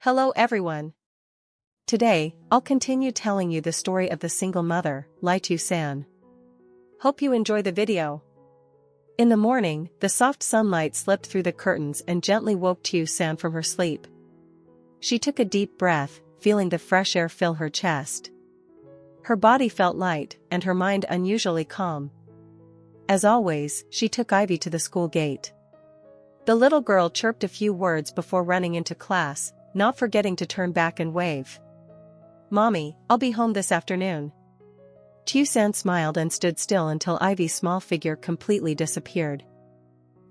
Hello everyone. Today, I'll continue telling you the story of the single mother, Tusan. Hope you enjoy the video. In the morning, the soft sunlight slipped through the curtains and gently woke Tusan from her sleep. She took a deep breath, feeling the fresh air fill her chest. Her body felt light, and her mind unusually calm. As always, she took Ivy to the school gate. The little girl chirped a few words before running into class, not forgetting to turn back and wave. "Mommy, I'll be home this afternoon." Tusan smiled and stood still until Ivy's small figure completely disappeared.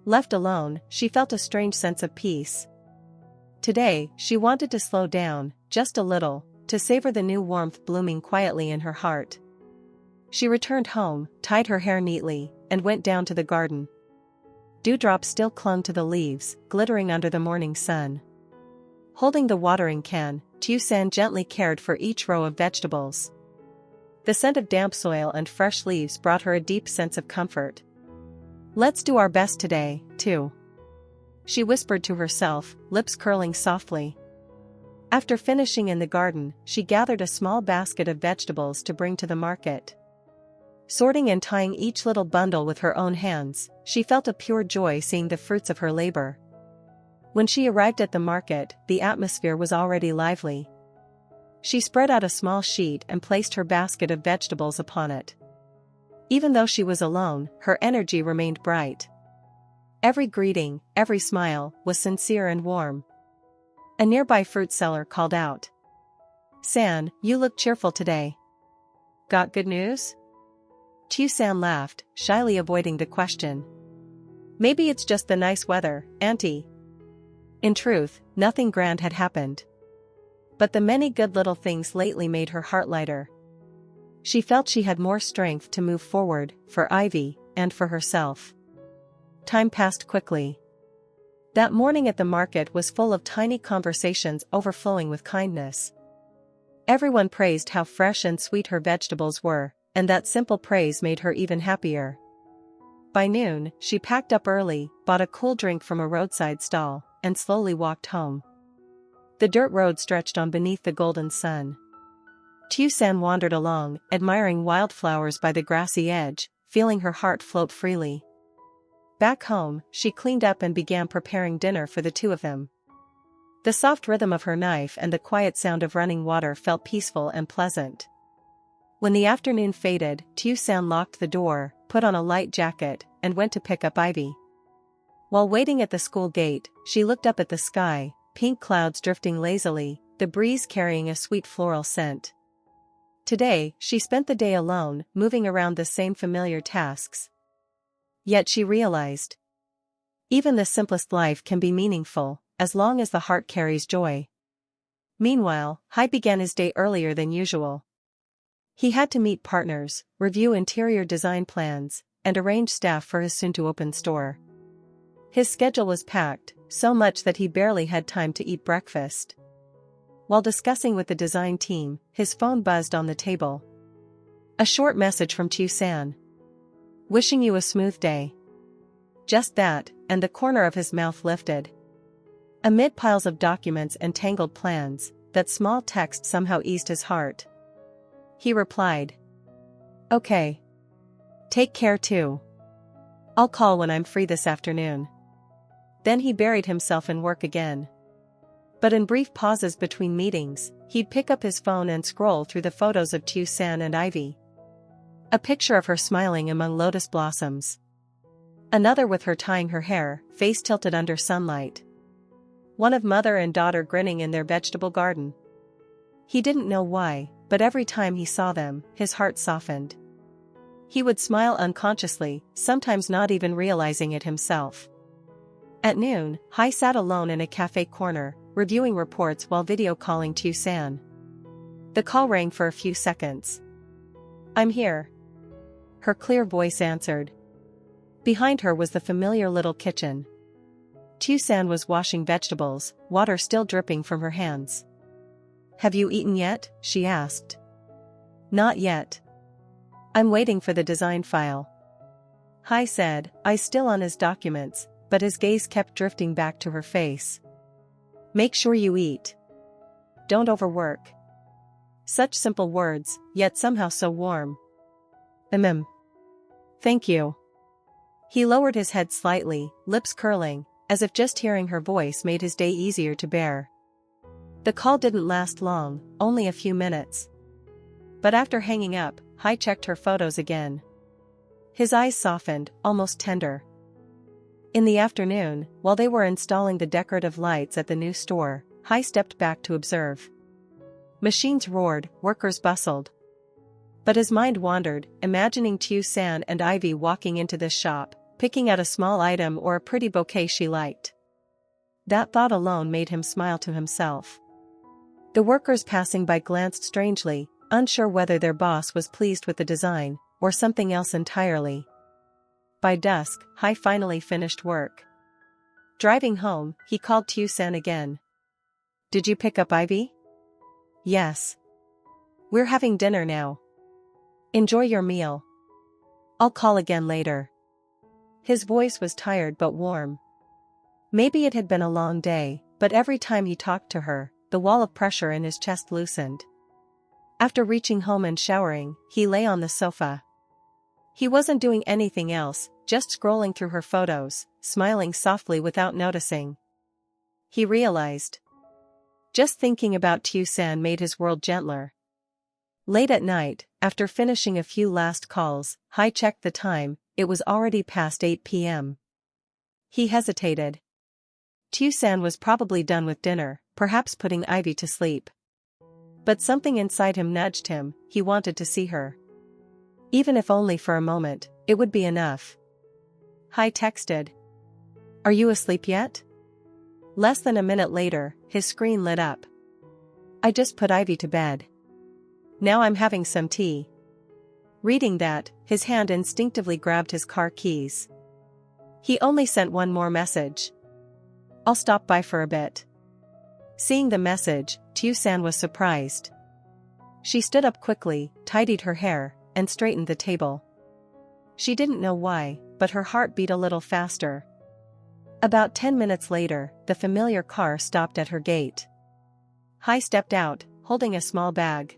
Left alone, she felt a strange sense of peace. Today, she wanted to slow down, just a little, to savor the new warmth blooming quietly in her heart. She returned home, tied her hair neatly, and went down to the garden. Dewdrops still clung to the leaves, glittering under the morning sun. Holding the watering can, Tusan gently cared for each row of vegetables. The scent of damp soil and fresh leaves brought her a deep sense of comfort. "Let's do our best today, too," she whispered to herself, lips curling softly. After finishing in the garden, she gathered a small basket of vegetables to bring to the market. Sorting and tying each little bundle with her own hands, she felt a pure joy seeing the fruits of her labor. When she arrived at the market, the atmosphere was already lively. She spread out a small sheet and placed her basket of vegetables upon it. Even though she was alone, her energy remained bright. Every greeting, every smile, was sincere and warm. A nearby fruit seller called out, "San, you look cheerful today. Got good news?" Tusan laughed, shyly avoiding the question. "Maybe it's just the nice weather, Auntie." In truth, nothing grand had happened. But the many good little things lately made her heart lighter. She felt she had more strength to move forward, for Ivy, and for herself. Time passed quickly. That morning at the market was full of tiny conversations overflowing with kindness. Everyone praised how fresh and sweet her vegetables were, and that simple praise made her even happier. By noon, she packed up early, bought a cool drink from a roadside stall, and slowly walked home. The dirt road stretched on beneath the golden sun. Tusan wandered along, admiring wildflowers by the grassy edge, feeling her heart float freely. Back home, she cleaned up and began preparing dinner for the two of them. The soft rhythm of her knife and the quiet sound of running water felt peaceful and pleasant. When the afternoon faded, Tusan locked the door, put on a light jacket, and went to pick up Ivy. While waiting at the school gate, she looked up at the sky, pink clouds drifting lazily, the breeze carrying a sweet floral scent. Today, she spent the day alone, moving around the same familiar tasks. Yet she realized, even the simplest life can be meaningful, as long as the heart carries joy. Meanwhile, Hai began his day earlier than usual. He had to meet partners, review interior design plans, and arrange staff for his soon-to-open store. His schedule was packed, so much that he barely had time to eat breakfast. While discussing with the design team, his phone buzzed on the table. A short message from Tusan. "Wishing you a smooth day." Just that, and the corner of his mouth lifted. Amid piles of documents and tangled plans, that small text somehow eased his heart. He replied, "Okay. Take care too. I'll call when I'm free this afternoon." Then he buried himself in work again. But in brief pauses between meetings, he'd pick up his phone and scroll through the photos of Tusan and Ivy. A picture of her smiling among lotus blossoms. Another with her tying her hair, face tilted under sunlight. One of mother and daughter grinning in their vegetable garden. He didn't know why, but every time he saw them, his heart softened. He would smile unconsciously, sometimes not even realizing it himself. At noon, Hai sat alone in a cafe corner, reviewing reports while video calling Tusan. The call rang for a few seconds. "I'm here," her clear voice answered. Behind her was the familiar little kitchen. Tusan was washing vegetables, water still dripping from her hands. "Have you eaten yet?" she asked. "Not yet. I'm waiting for the design file." Hai said, eyes still on his documents, but his gaze kept drifting back to her face. "Make sure you eat. don't overwork. Such simple words, yet somehow so warm. Thank you. He lowered his head slightly, lips curling, as if just hearing her voice made his day easier to bear. The call didn't last long, only a few minutes. But after hanging up, Hai checked her photos again. His eyes softened, almost tender. In the afternoon, while they were installing the decorative lights at the new store, Hai stepped back to observe. Machines roared, workers bustled. But his mind wandered, imagining Tusan and Ivy walking into this shop, picking out a small item or a pretty bouquet she liked. That thought alone made him smile to himself. The workers passing by glanced strangely, unsure whether their boss was pleased with the design, or something else entirely. By dusk, Hai finally finished work. Driving home, he called Tusan again. Did you pick up Ivy? Yes. We're having dinner now. Enjoy your meal. I'll call again later. His voice was tired but warm. Maybe it had been a long day, but every time he talked to her, the wall of pressure in his chest loosened. After reaching home and showering, he lay on the sofa. He wasn't doing anything else, just scrolling through her photos, smiling softly without noticing. He realized. Just thinking about Tusan made his world gentler. Late at night, after finishing a few last calls, Hai checked the time, it was already past 8 p.m. He hesitated. Tusan was probably done with dinner, perhaps putting Ivy to sleep. But something inside him nudged him, he wanted to see her. Even if only for a moment, it would be enough. Hai texted. Are you asleep yet? Less than a minute later, his screen lit up. I just put Ivy to bed. Now I'm having some tea. Reading that, his hand instinctively grabbed his car keys. He only sent one more message. I'll stop by for a bit. Seeing the message, Tusan was surprised. She stood up quickly, tidied her hair, and straightened the table. She didn't know why, but her heart beat a little faster. About 10 minutes later, the familiar car stopped at her gate. Hai stepped out, holding a small bag.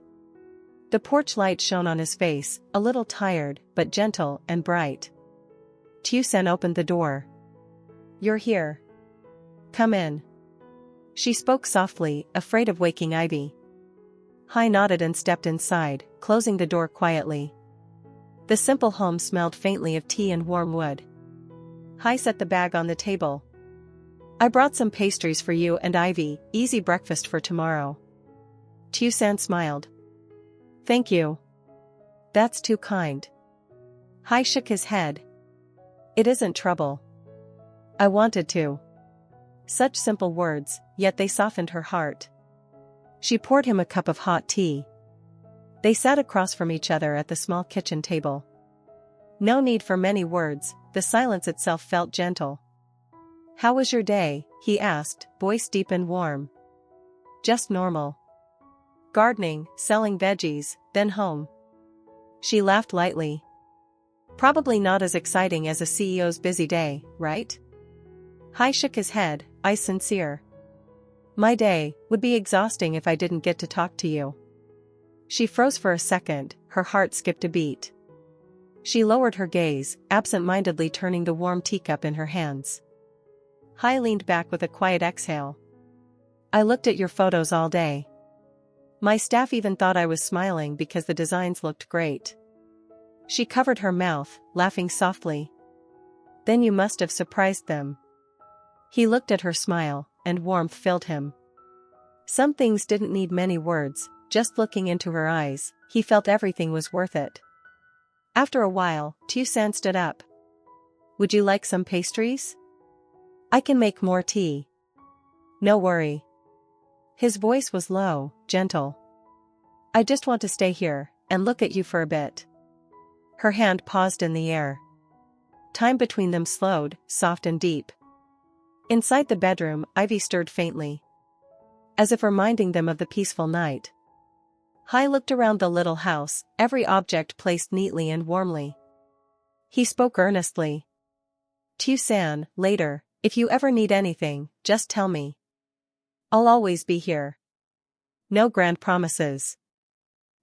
The porch light shone on his face, a little tired, but gentle and bright. Tusan opened the door. You're here. Come in. She spoke softly, afraid of waking Ivy. Hai nodded and stepped inside, closing the door quietly. The simple home smelled faintly of tea and warm wood. Hai set the bag on the table. I brought some pastries for you and Ivy, easy breakfast for tomorrow. Tusan smiled. Thank you. That's too kind. Hai shook his head. It isn't trouble. I wanted to. Such simple words, yet they softened her heart. She poured him a cup of hot tea. They sat across from each other at the small kitchen table. No need for many words, the silence itself felt gentle. How was your day? He asked, voice deep and warm. Just normal. Gardening, selling veggies, then home. She laughed lightly. Probably not as exciting as a CEO's busy day, right? Hai shook his head, I sincere. My day would be exhausting if I didn't get to talk to you. She froze for a second, her heart skipped a beat. She lowered her gaze, absent-mindedly turning the warm teacup in her hands. Hai leaned back with a quiet exhale. I looked at your photos all day. My staff even thought I was smiling because the designs looked great. She covered her mouth, laughing softly. Then you must have surprised them. He looked at her smile, and warmth filled him. Some things didn't need many words, just looking into her eyes, he felt everything was worth it. After a while, Tusan stood up. Would you like some pastries? I can make more tea. No worry. His voice was low, gentle. I just want to stay here, and look at you for a bit. Her hand paused in the air. Time between them slowed, soft and deep. Inside the bedroom, Ivy stirred faintly. As if reminding them of the peaceful night. Hai looked around the little house, every object placed neatly and warmly. He spoke earnestly. Tusan, later, if you ever need anything, just tell me. I'll always be here. No grand promises.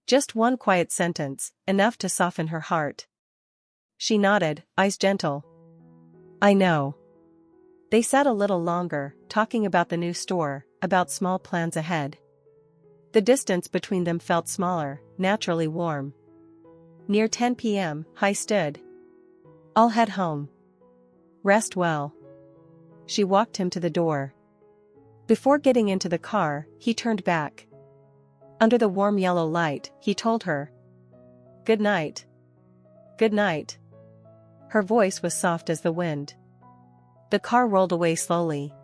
Just one quiet sentence, enough to soften her heart. She nodded, eyes gentle. I know. They sat a little longer, talking about the new store, about small plans ahead. The distance between them felt smaller, naturally warm. Near 10 p.m., Hai stood. I'll head home. Rest well. She walked him to the door. Before getting into the car, he turned back. Under the warm yellow light, he told her. Good night. Good night. Her voice was soft as the wind. The car rolled away slowly.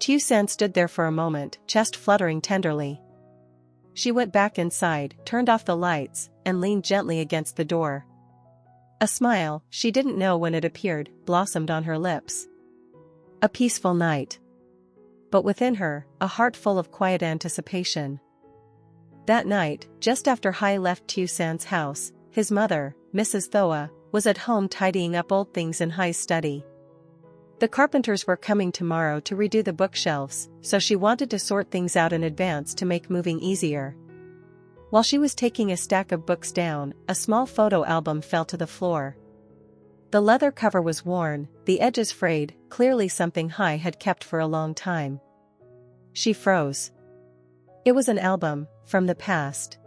Tusan stood there for a moment, chest fluttering tenderly. She went back inside, turned off the lights, and leaned gently against the door. A smile, she didn't know when it appeared, blossomed on her lips. A peaceful night. But within her, a heart full of quiet anticipation. That night, just after Hai left Tusan's house, his mother, Mrs. Thoa, was at home tidying up old things in Hai's study. The carpenters were coming tomorrow to redo the bookshelves, so she wanted to sort things out in advance to make moving easier. While she was taking a stack of books down, a small photo album fell to the floor. The leather cover was worn, the edges frayed, clearly something Hai had kept for a long time. She froze. It was an album, from the past.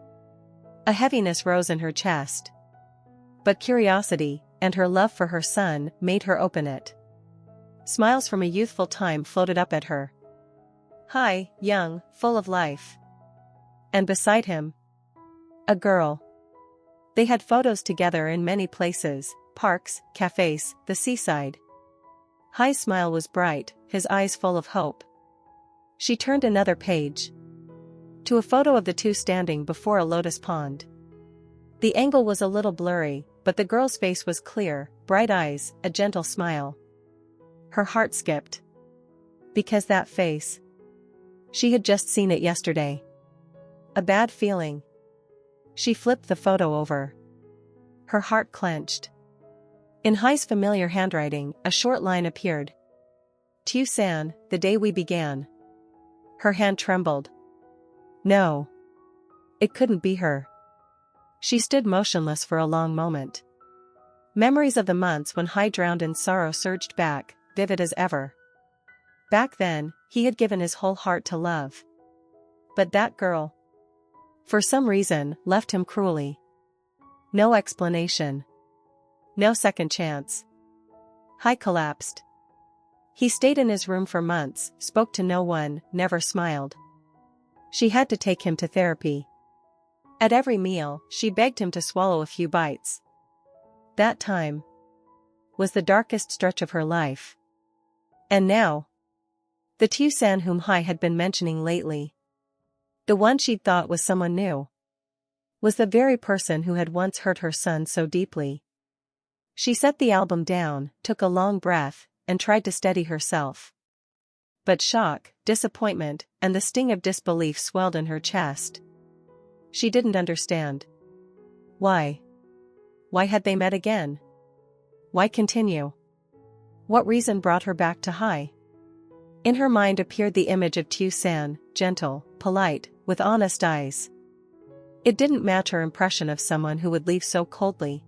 A heaviness rose in her chest. But curiosity, and her love for her son, made her open it. Smiles from a youthful time floated up at her. Hai, young, full of life. And beside him, a girl. They had photos together in many places, parks, cafes, the seaside. Hai's smile was bright, his eyes full of hope. She turned another page. To a photo of the two standing before a lotus pond. The angle was a little blurry, but the girl's face was clear, bright eyes, a gentle smile. Her heart skipped. Because that face. She had just seen it yesterday. A bad feeling. She flipped the photo over. Her heart clenched. In Hai's familiar handwriting, a short line appeared. Tusan, the day we began. Her hand trembled. No. It couldn't be her. She stood motionless for a long moment. Memories of the months when Hai drowned in sorrow surged back, vivid as ever. Back then, he had given his whole heart to love. But that girl, for some reason, left him cruelly. No explanation. No second chance. Hai collapsed. He stayed in his room for months, spoke to no one, never smiled. She had to take him to therapy. At every meal, she begged him to swallow a few bites. That time was the darkest stretch of her life. And now, the Tusan whom Hai had been mentioning lately, the one she'd thought was someone new, was the very person who had once hurt her son so deeply. She set the album down, took a long breath, and tried to steady herself. But shock, disappointment, and the sting of disbelief swelled in her chest. She didn't understand. Why? Why had they met again? Why continue? What reason brought her back to Hai? In her mind appeared the image of Tusan, gentle, polite, with honest eyes. It didn't match her impression of someone who would leave so coldly.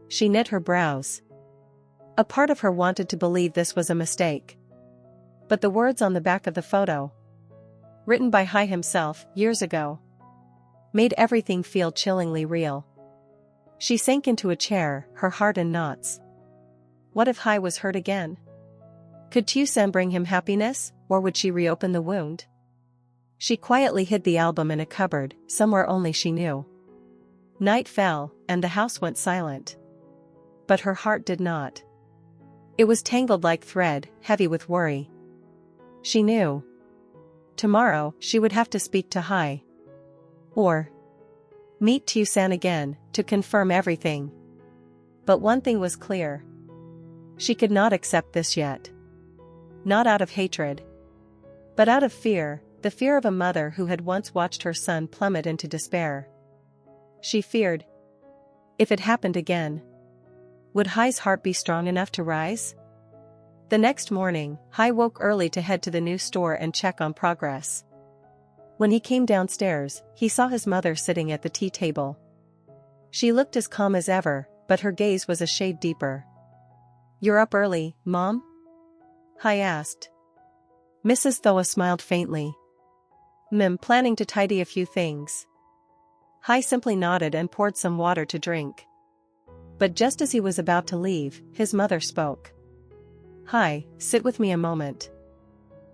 She knit her brows. A part of her wanted to believe this was a mistake. But the words on the back of the photo, written by Hai himself, years ago, made everything feel chillingly real. She sank into a chair, her heart in knots. What if Hai was hurt again? Could Tusan bring him happiness, or would she reopen the wound? She quietly hid the album in a cupboard, somewhere only she knew. Night fell, and the house went silent. But her heart did not. It was tangled like thread, heavy with worry. She knew. Tomorrow, she would have to speak to Hai. Or meet Tusan again, to confirm everything. But one thing was clear. She could not accept this yet. Not out of hatred, but out of fear, the fear of a mother who had once watched her son plummet into despair. She feared. If it happened again, would Hai's heart be strong enough to rise? The next morning, Hai woke early to head to the new store and check on progress. When he came downstairs, he saw his mother sitting at the tea table. She looked as calm as ever, but her gaze was a shade deeper. "You're up early, Mom?" Hai asked. Mrs. Thoa smiled faintly. Planning to tidy a few things." Hai simply nodded and poured some water to drink. But just as he was about to leave, his mother spoke. "Hai, sit with me a moment."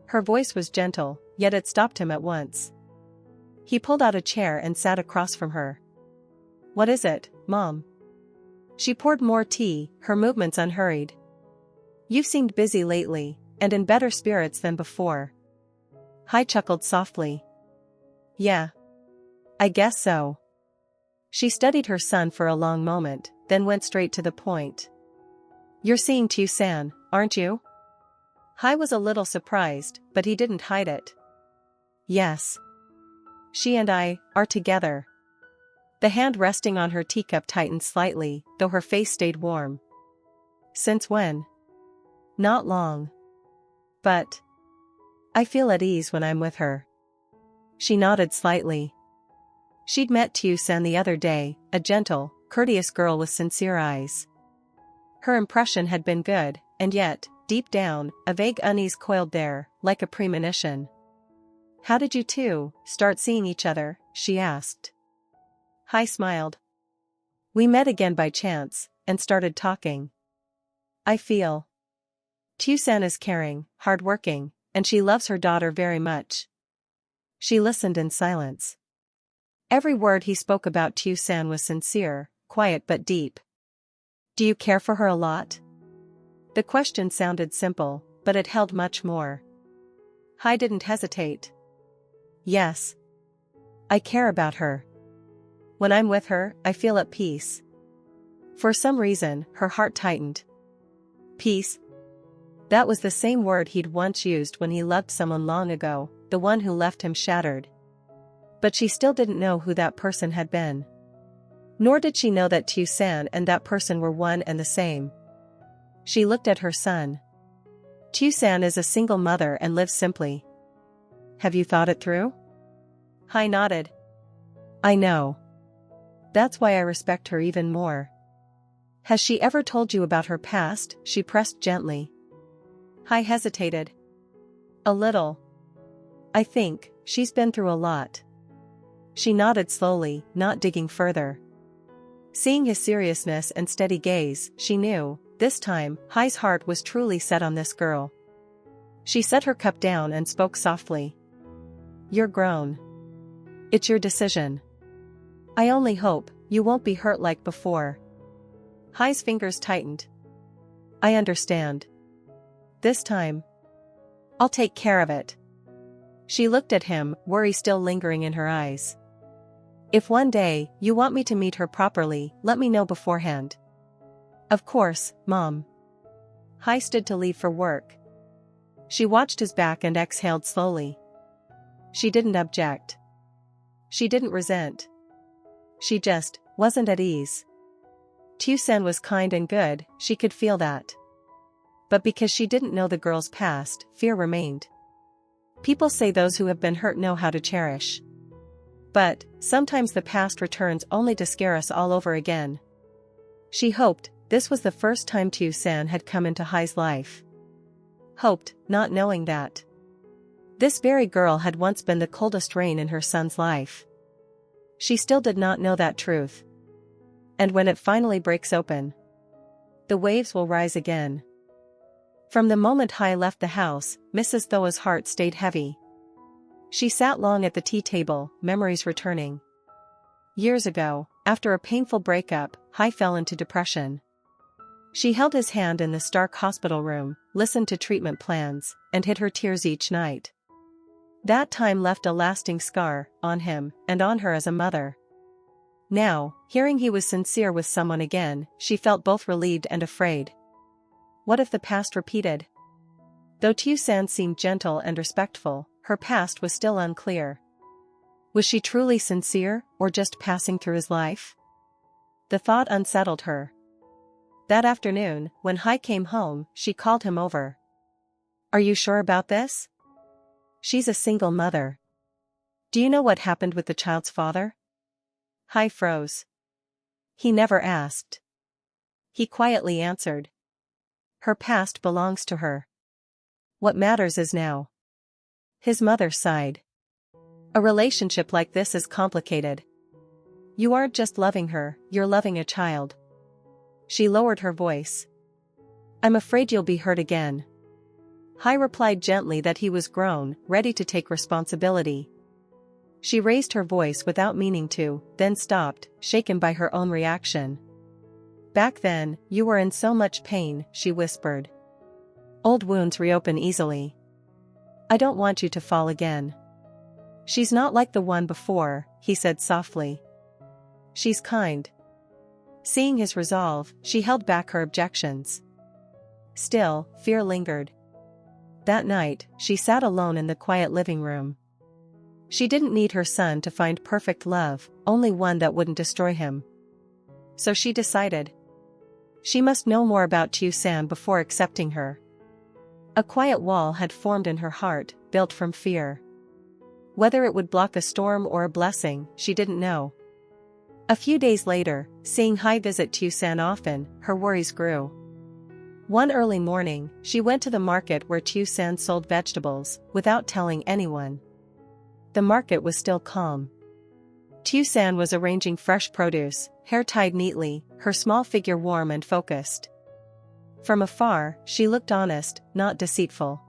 Her voice was gentle, yet it stopped him at once. He pulled out a chair and sat across from her. "What is it, Mom?" She poured more tea, her movements unhurried. "You've seemed busy lately, and in better spirits than before." Hai chuckled softly. "Yeah. I guess so." She studied her son for a long moment, then went straight to the point. "You're seeing Tusan, aren't you?" Hai was a little surprised, but he didn't hide it. "Yes. She and I are together." The hand resting on her teacup tightened slightly, though her face stayed warm. "Since when?" "Not long. But I feel at ease when I'm with her." She nodded slightly. She'd met Tusan the other day, a gentle, courteous girl with sincere eyes. Her impression had been good, and yet, deep down, a vague unease coiled there, like a premonition. "How did you two start seeing each other?" she asked. Hai smiled. "We met again by chance, and started talking. I feel Tusan is caring, hardworking, and she loves her daughter very much." She listened in silence. Every word he spoke about Tusan was sincere, quiet but deep. "Do you care for her a lot?" The question sounded simple, but it held much more. Hai didn't hesitate. "Yes. I care about her. When I'm with her, I feel at peace." For some reason, her heart tightened. Peace? That was the same word he'd once used when he loved someone long ago, the one who left him shattered. But she still didn't know who that person had been. Nor did she know that Tusan and that person were one and the same. She looked at her son. "Tusan is a single mother and lives simply. Have you thought it through?" Hai nodded. "I know. That's why I respect her even more." "Has she ever told you about her past?" she pressed gently. Hai hesitated. "A little. I think she's been through a lot." She nodded slowly, not digging further. Seeing his seriousness and steady gaze, she knew, this time, Hai's heart was truly set on this girl. She set her cup down and spoke softly. "You're grown. It's your decision. I only hope you won't be hurt like before." Hai's fingers tightened. "I understand. This time, I'll take care of it." She looked at him, worry still lingering in her eyes. "If one day you want me to meet her properly, let me know beforehand." "Of course, Mom." Hai stood to leave for work. She watched his back and exhaled slowly. She didn't object. She didn't resent. She just wasn't at ease. Tusan was kind and good, she could feel that. But because she didn't know the girl's past, fear remained. People say those who have been hurt know how to cherish. But sometimes the past returns only to scare us all over again. She hoped this was the first time Tusan had come into Hai's life. Hoped, not knowing that this very girl had once been the coldest rain in her son's life. She still did not know that truth. And when it finally breaks open, the waves will rise again. From the moment Hai left the house, Mrs. Thoa's heart stayed heavy. She sat long at the tea table, memories returning. Years ago, after a painful breakup, Hai fell into depression. She held his hand in the stark hospital room, listened to treatment plans, and hid her tears each night. That time left a lasting scar on him and on her as a mother. Now, hearing he was sincere with someone again, she felt both relieved and afraid. What if the past repeated? Though Tusan seemed gentle and respectful, her past was still unclear. Was she truly sincere, or just passing through his life? The thought unsettled her. That afternoon, when Hai came home, she called him over. "Are you sure about this? She's a single mother. Do you know what happened with the child's father? Hai froze. He never asked. He quietly answered. Her past belongs to her. What matters is now. His mother sighed. A relationship like this is complicated. You aren't just loving her, you're loving a child. She lowered her voice. I'm afraid you'll be hurt again. Hai replied gently that he was grown, ready to take responsibility. She raised her voice without meaning to, then stopped, shaken by her own reaction. Back then, you were in so much pain, she whispered. Old wounds reopen easily. I don't want you to fall again. She's not like the one before, he said softly. She's kind. Seeing his resolve, she held back her objections. Still, fear lingered. That night, she sat alone in the quiet living room. She didn't need her son to find perfect love, only one that wouldn't destroy him. So she decided. She must know more about Tusan before accepting her. A quiet wall had formed in her heart, built from fear. Whether it would block a storm or a blessing, she didn't know. A few days later, seeing Hai visit Tusan often, her worries grew. One early morning, she went to the market where Tusan sold vegetables, without telling anyone. The market was still calm. Tusan was arranging fresh produce, hair tied neatly, her small figure warm and focused. From afar, she looked honest, not deceitful.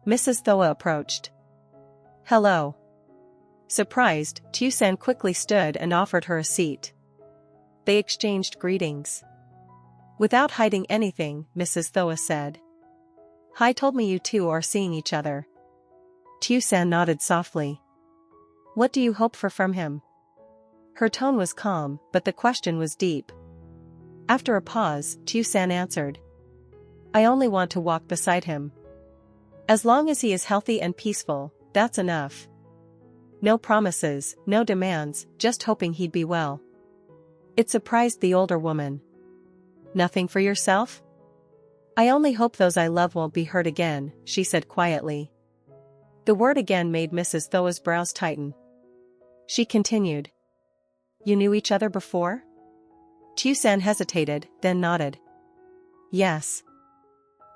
Mrs. Thoa approached. Hello. Surprised, Tusan quickly stood and offered her a seat. They exchanged greetings. Without hiding anything, Mrs. Thoa said. Hai told me you two are seeing each other. Tusan nodded softly. What do you hope for from him? Her tone was calm, but the question was deep. After a pause, Tusan answered. I only want to walk beside him. As long as he is healthy and peaceful, that's enough. No promises, no demands, just hoping he'd be well. It surprised the older woman. Nothing for yourself? I only hope those I love won't be hurt again, she said quietly. The word again made Mrs. Thoa's brows tighten. She continued. You knew each other before? Tusan hesitated, then nodded. Yes.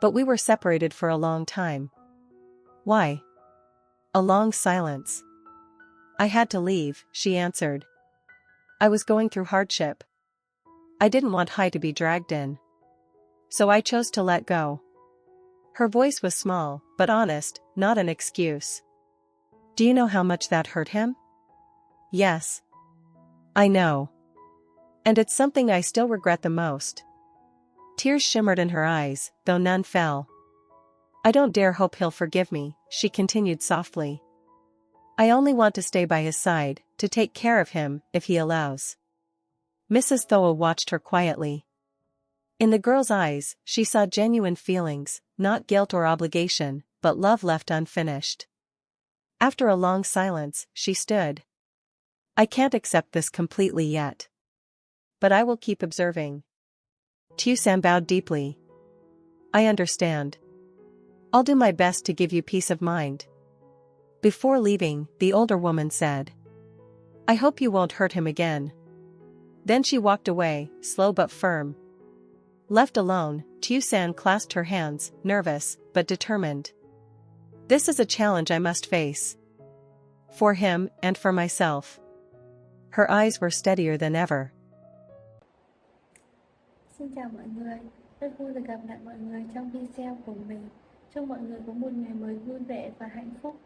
But we were separated for a long time. Why? A long silence. I had to leave, she answered. I was going through hardship. I didn't want Hai to be dragged in. So I chose to let go. Her voice was small, but honest, not an excuse. Do you know how much that hurt him? Yes. I know. And it's something I still regret the most. Tears shimmered in her eyes, though none fell. I don't dare hope he'll forgive me, she continued softly. I only want to stay by his side, to take care of him, if he allows. Mrs. Thoa watched her quietly. In the girl's eyes, she saw genuine feelings, not guilt or obligation, but love left unfinished. After a long silence, she stood. I can't accept this completely yet. But I will keep observing. Tusan bowed deeply. I understand. I'll do my best to give you peace of mind. Before leaving, the older woman said. I hope you won't hurt him again. Then she walked away, slow but firm. Left alone, Tusan clasped her hands, nervous, but determined. This is a challenge I must face. For him, and for myself. Her eyes were steadier than ever. Xin chào mọi người, rất vui được gặp lại mọi người trong video của mình. Chúc mọi người có một ngày mới vui vẻ và hạnh phúc.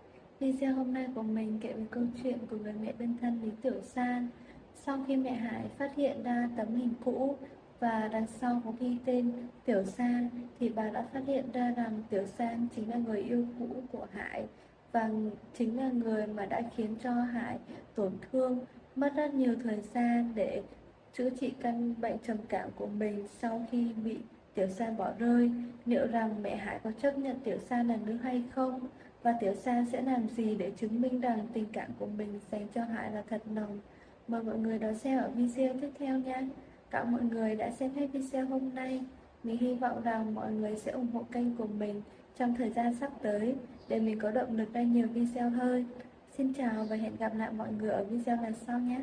Video hôm nay của mình kể về câu chuyện của người mẹ đơn thân lý Tiểu San. Sau khi mẹ Hải phát hiện ra tấm hình cũ và đằng sau có ghi tên Tiểu San, thì bà đã phát hiện ra rằng Tiểu San chính là người yêu cũ của Hải và chính là người mà đã khiến cho Hải tổn thương, mất rất nhiều thời gian để chữa trị căn bệnh trầm cảm của mình sau khi bị Tiểu San bỏ rơi. Liệu rằng mẹ Hải có chấp nhận Tiểu San là nữ hay không? Và Tiểu San sẽ làm gì để chứng minh rằng tình cảm của mình dành cho Hải là thật lòng? Mời mọi người đón xem ở video tiếp theo nha. Cảm ơn mọi người đã xem hết video hôm nay. Mình hy vọng rằng mọi người sẽ ủng hộ kênh của mình trong thời gian sắp tới để mình có động lực ra nhiều video hơn. Xin chào và hẹn gặp lại mọi người ở video lần sau nhé.